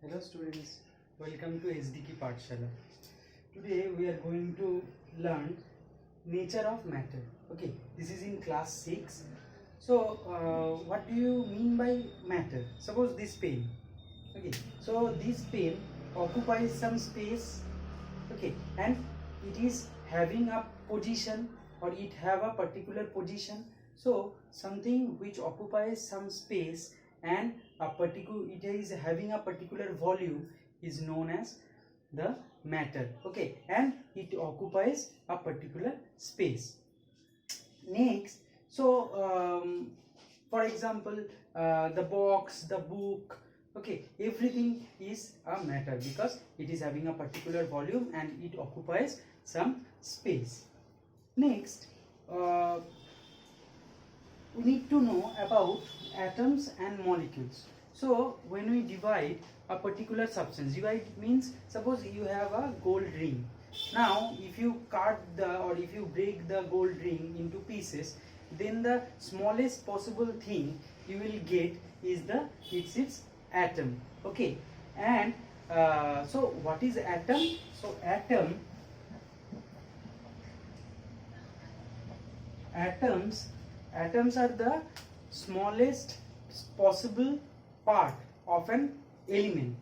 Hello students, welcome to SDK Pathshala. Today we are going to learn nature of matter. Okay, this is in class 6. So what do you mean by matter? Suppose this pen. Okay, so this pen occupies some space. Okay, and it is having a position, or it have a particular position. So something which occupies some space and it is having a particular volume is known as the matter. Okay, and it occupies a particular space. Next, so for example, the box, the book, okay, everything is a matter because it is having a particular volume and it occupies some space. Next, we need to know about atoms and molecules. So when we divide a particular substance, divide means suppose you have a gold ring. Now if you cut or if you break the gold ring into pieces, then the smallest possible thing you will get is its atom. Okay, and so what is atom? So atoms are the smallest possible part of an element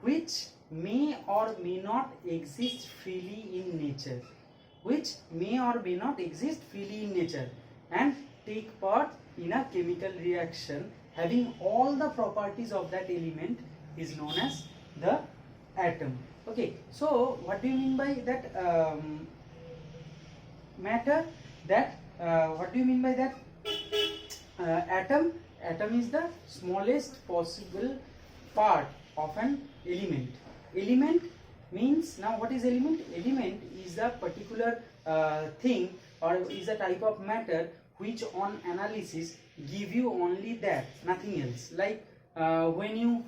which may or may not exist freely in nature, and take part in a chemical reaction having all the properties of that element is known as the atom. Okay, so what do you mean by that matter? What do you mean by that? Atom is the smallest possible part of an element means, now what is element? Element is a particular thing or is a type of matter which on analysis give you only that, nothing else. Like when you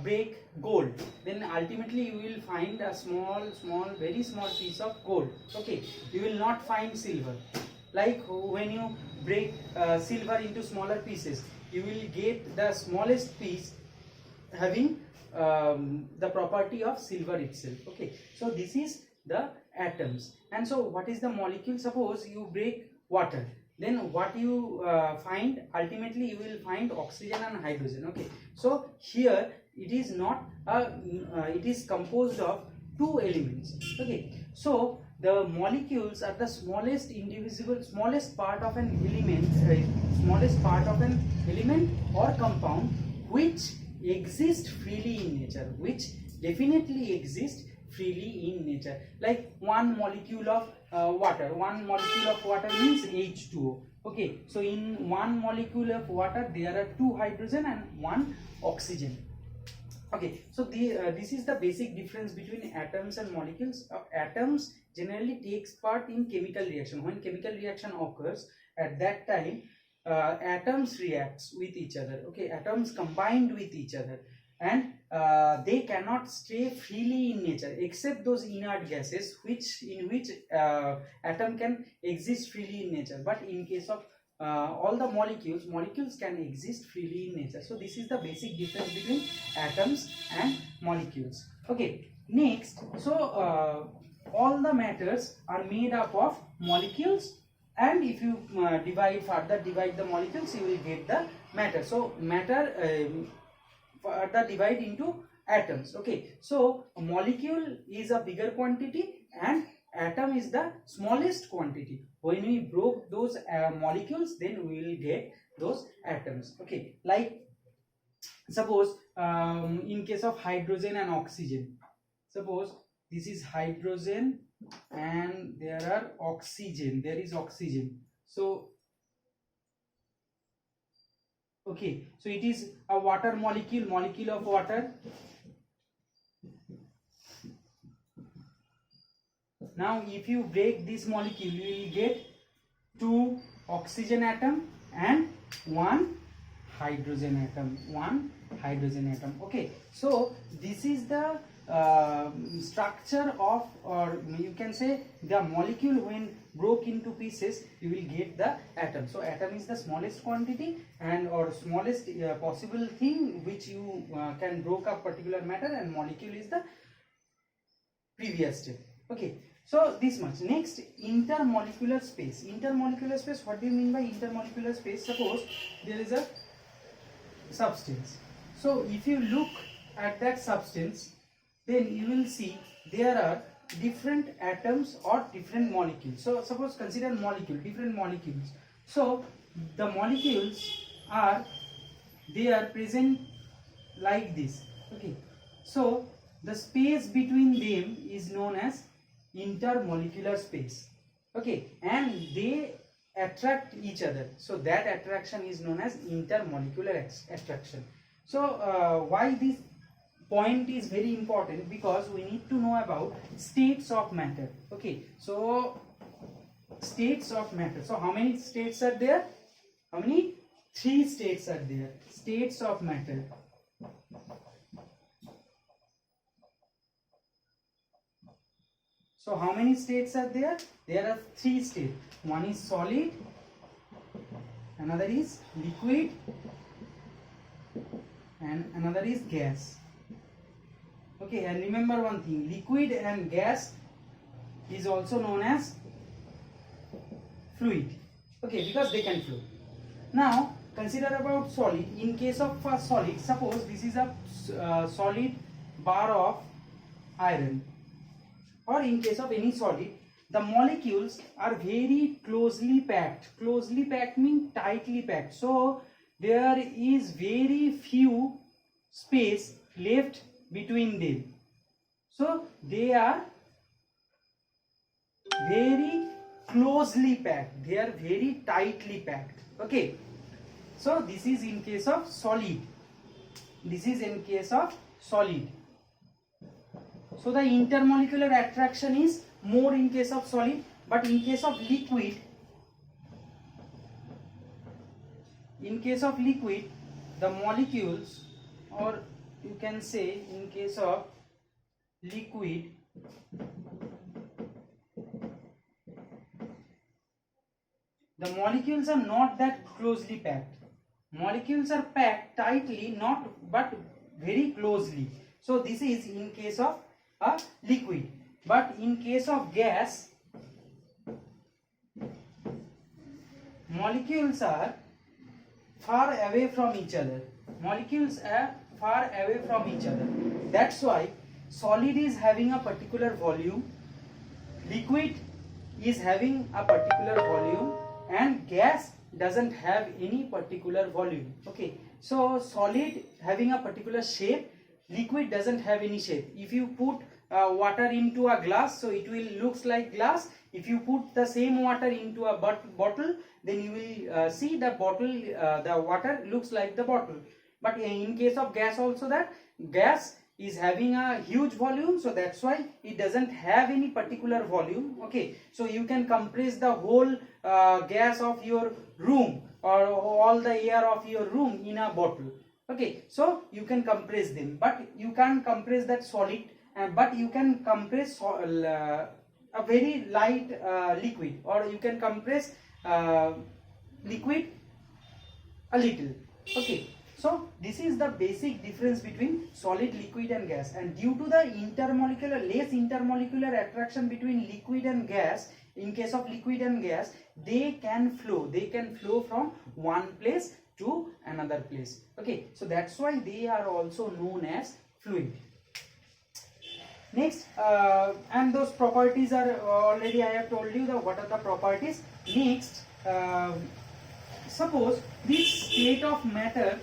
break gold, then ultimately you will find a very small piece of gold. Okay, you will not find silver. Like when you break silver into smaller pieces, you will get the smallest piece having the property of silver itself. Okay, so this is the atoms. And so what is the molecule? Suppose you break water, then what you find? Ultimately you will find oxygen and hydrogen. Okay, so here it is not it is composed of two elements. Okay, so the molecules are the smallest part of an element or compound which exist freely in nature, which definitely exist freely in nature. Like one molecule of water means H2O. Okay, so in one molecule of water there are two hydrogen and one oxygen. Okay, so this is the basic difference between atoms and molecules. Atoms generally takes part in chemical reaction. When chemical reaction occurs, at that time atoms reacts with each other. Okay, atoms combined with each other, and they cannot stay freely in nature except those inert gases in which atom can exist freely in nature. But in case of all the molecules can exist freely in nature. So this is the basic difference between atoms and molecules. Okay, next, so all the matters are made up of molecules, and if you divide the molecules, you will get the matter. So matter further divide into atoms. Okay, so a molecule is a bigger quantity and atom is the smallest quantity. When we broke those molecules, then we will get those atoms. Okay, like suppose in case of hydrogen and oxygen, suppose this is hydrogen and there is oxygen. So okay, so it is a water molecule of water. Now if you break this molecule, you will get two oxygen atom and one hydrogen atom. Okay, so this is the structure of, or you can say the molecule when broke into pieces, you will get the atom. So atom is the smallest quantity and or smallest possible thing which you can broke up particular matter, and molecule is the previous step. Okay, so this much. Next, intermolecular space. Intermolecular space, what do you mean by intermolecular space? Suppose there is a substance. So if you look at that substance, then you will see there are different atoms or different molecules. So suppose consider molecule, different molecules. So the molecules are, they are present like this. Okay, so the space between them is known as intermolecular space. Okay, and they attract each other, so that attraction is known as intermolecular attraction. So why this point is very important? Because we need to know about states of matter. Okay, so states of matter. So how many states are there? How many? 3 states are there. States of matter. So how many states are there? There are 3 states. One is solid, another is liquid, and another is gas. Okay, and remember one thing, liquid and gas is also known as fluid. Okay, because they can flow. Now consider about solid. In case of solid, suppose this is a solid bar of iron, or in case of any solid, the molecules are very closely packed. Closely packed means tightly packed. So there is very few space left between them. So they are very closely packed. They are very tightly packed. Okay. So this is in case of solid. This is in case of solid. So the intermolecular attraction is more in case of solid, but in case of liquid, the molecules, or you can say in case of liquid, the molecules are not that closely packed. Molecules are packed tightly, not but very closely. So this is in case of a liquid. But in case of gas, molecules are far away from each other. Molecules are far away from each other. That's why solid is having a particular volume, liquid is having a particular volume, and gas doesn't have any particular volume. Okay, so solid having a particular shape, liquid doesn't have any shape. If you put water into a glass, so it will looks like glass. If you put the same water into a bottle, then you will see the bottle, the water looks like the bottle. But in case of gas also, that gas is having a huge volume, so that's why it doesn't have any particular volume. Okay, so you can compress the whole gas of your room or all the air of your room in a bottle. Okay, so you can compress them, but you can't compress that solid, but you can compress a very light liquid, or you can compress liquid a little. Okay, so this is the basic difference between solid, liquid and gas. And due to the less intermolecular attraction between liquid and gas, in case of liquid and gas, they can flow from one place to another place. Okay, so that's why they are also known as fluid. Next, and those properties are already I have told you what are the properties. Next, suppose this state of matter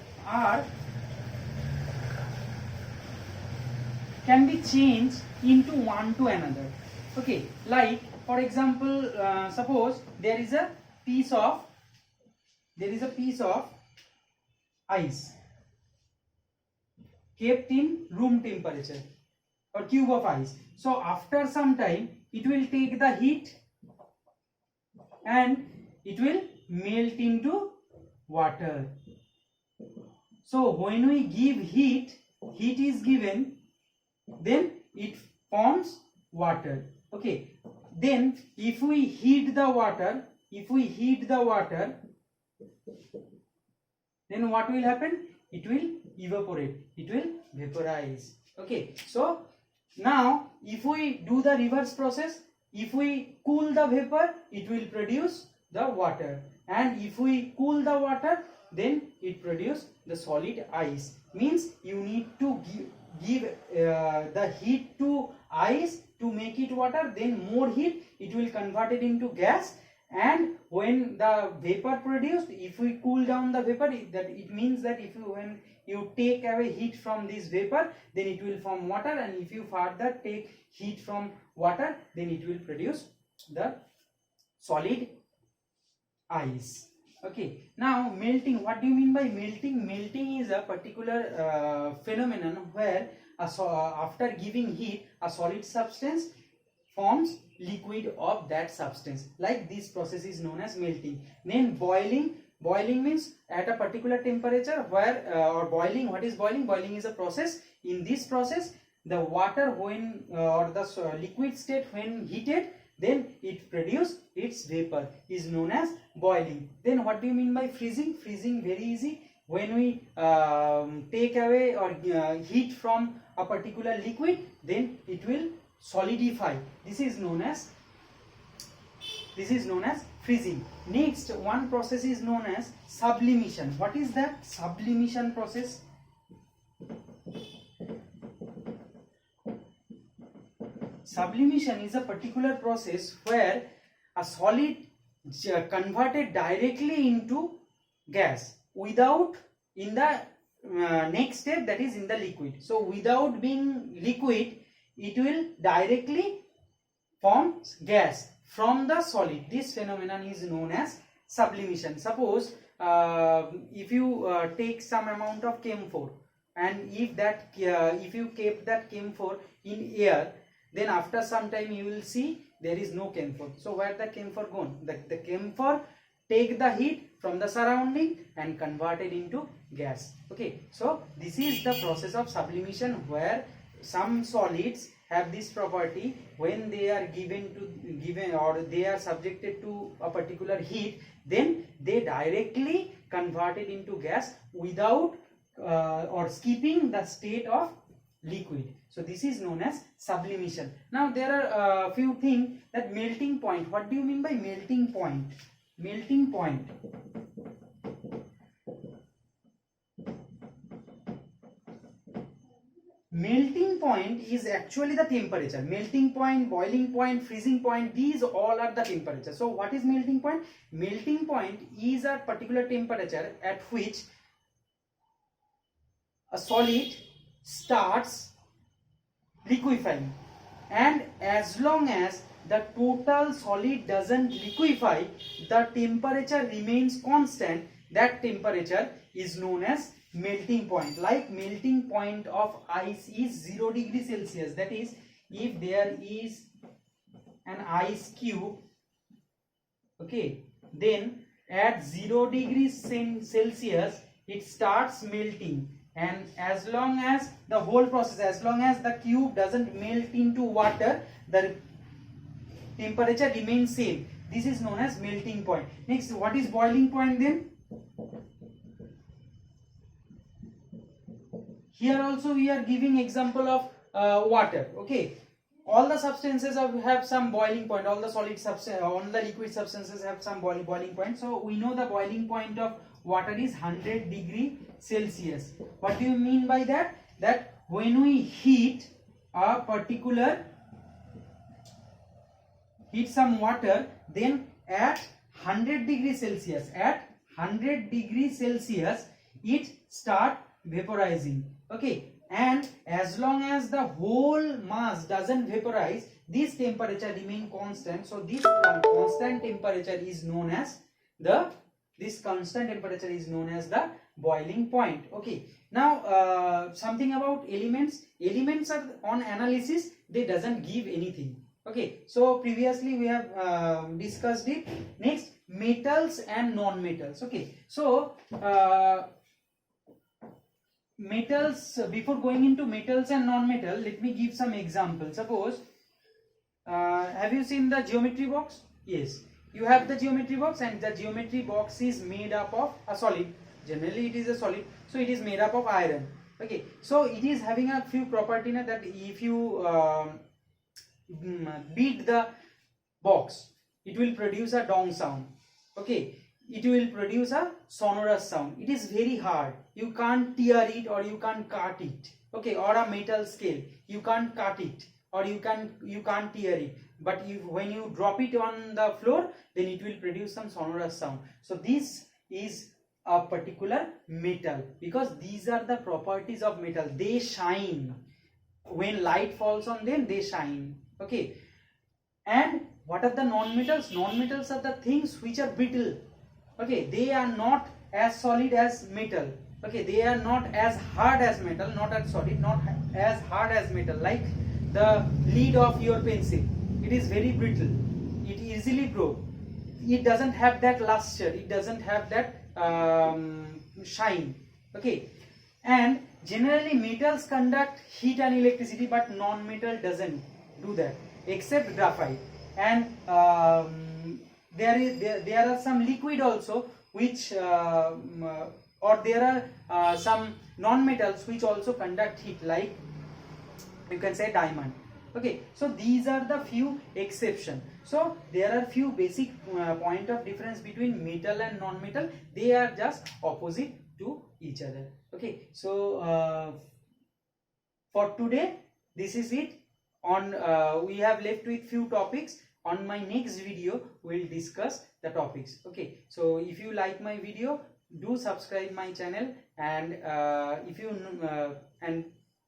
can be changed into one to another. Okay, like for example, suppose there is a piece of ice kept in room temperature, or cube of ice. So after some time it will take the heat and it will melt into water. So when we give heat is given then it forms water. Okay, then if we heat the water, then what will happen? It will evaporate, it will vaporize. Okay, so now if we do the reverse process, if we cool the vapor, it will produce the water, and if we cool the water, then it produce the solid ice. Means you need to give the heat to ice to make it water, then more heat, it will convert it into gas, and when the vapor produced, if we cool down the vapor, it means that when you take away heat from this vapor, then it will form water, and if you further take heat from water, then it will produce the solid ice. Okay, now melting. What do you mean by melting? Melting is a particular phenomenon where after giving heat, a solid substance forms liquid of that substance. Like this process is known as melting. Then boiling. Boiling means at a particular temperature where or boiling. What is boiling? Boiling is a process. In this process, the water when or the liquid state when heated, then it produce its vapor, is known as boiling. Then what do you mean by freezing? Freezing, very easy. When we take away or heat from a particular liquid, then it will solidify. This is known as freezing. Next one process is known as sublimation. What is that sublimation process? Sublimation is a particular process where a solid converted directly into gas without in the next step, that is in the liquid. So without being liquid, it will directly form gas from the solid. This phenomenon is known as sublimation. Suppose if you take some amount of camphor, and if you keep that camphor in air, then after some time you will see there is no camphor. So where the camphor gone? The camphor take the heat from the surrounding and convert it into gas. Okay, so this is the process of sublimation, where some solids have this property. When they are given or they are subjected to a particular heat, then they directly convert it into gas without or skipping the state of liquid. So this is known as sublimation. Now there are a few things, that melting point. What do you mean by melting point? Melting point. Melting point is actually the temperature. Melting point, boiling point, freezing point, these all are the temperature. So what is melting point? Melting point is a particular temperature at which a solid starts liquefying, and as long as the total solid doesn't liquefy, the temperature remains constant. That temperature is known as melting point. Like melting point of ice is 0 degrees Celsius. That is, if there is an ice cube, okay, then at 0 degrees Celsius it starts melting, and as long as the whole process, as long as the cube doesn't melt into water, the temperature remains same. This is known as melting point. Next, what is boiling point then? Here also we are giving example of water. Okay, all the substances have some boiling point. All the solid substance, all the liquid substances have some boiling point. So we know the boiling point of water is 100 degree Celsius. What do you mean by that? That when we heat some water, then at 100 degrees Celsius, it start vaporizing. Okay, and as long as the whole mass doesn't vaporize, this temperature remain constant. So this constant temperature is known as the boiling point. Okay, now something about elements. Elements are on analysis, they doesn't give anything. Okay, so previously we have discussed it. Next, metals and non-metals. Okay, so metals, before going into metals and non-metal, let me give some examples. Suppose, have you seen the geometry box? Yes, you have the geometry box, and the geometry box is made up of a solid. Generally it is a solid, so it is made up of iron. Okay, so it is having a few property that if you beat the box, it will produce a dong sound. Okay, it will produce a sonorous sound. It is very hard, you can't tear it or you can't cut it. Okay, or a metal scale, you can't cut it or you can't tear it, but when you drop it on the floor, then it will produce some sonorous sound. So this is a particular metal, because these are the properties of metal. They shine when light falls on them, they shine. Okay, and what are the non-metals? Non-metals are the things which are brittle. Okay, they are not as solid as metal. Okay, they are not as hard as metal, not as solid, not as hard as metal. Like the lead of your pencil, it is very brittle, it easily broke, it doesn't have that luster, it doesn't have that shine. Okay, and generally metals conduct heat and electricity, but non-metal doesn't do that, except graphite. And there are some liquid also which or there are some non-metals which also conduct heat, like you can say diamond. Okay, so these are the few exceptions. So there are few basic point of difference between metal and non-metal. They are just opposite to each other. Okay, so for today this is it. On we have left with few topics. On my next video we'll discuss the topics. Okay, so if you like my video, do subscribe my channel, and if you and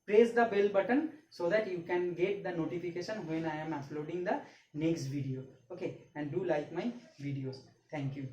press the bell button so that you can get the notification when I am uploading the next video. Okay, and do like my videos. Thank you.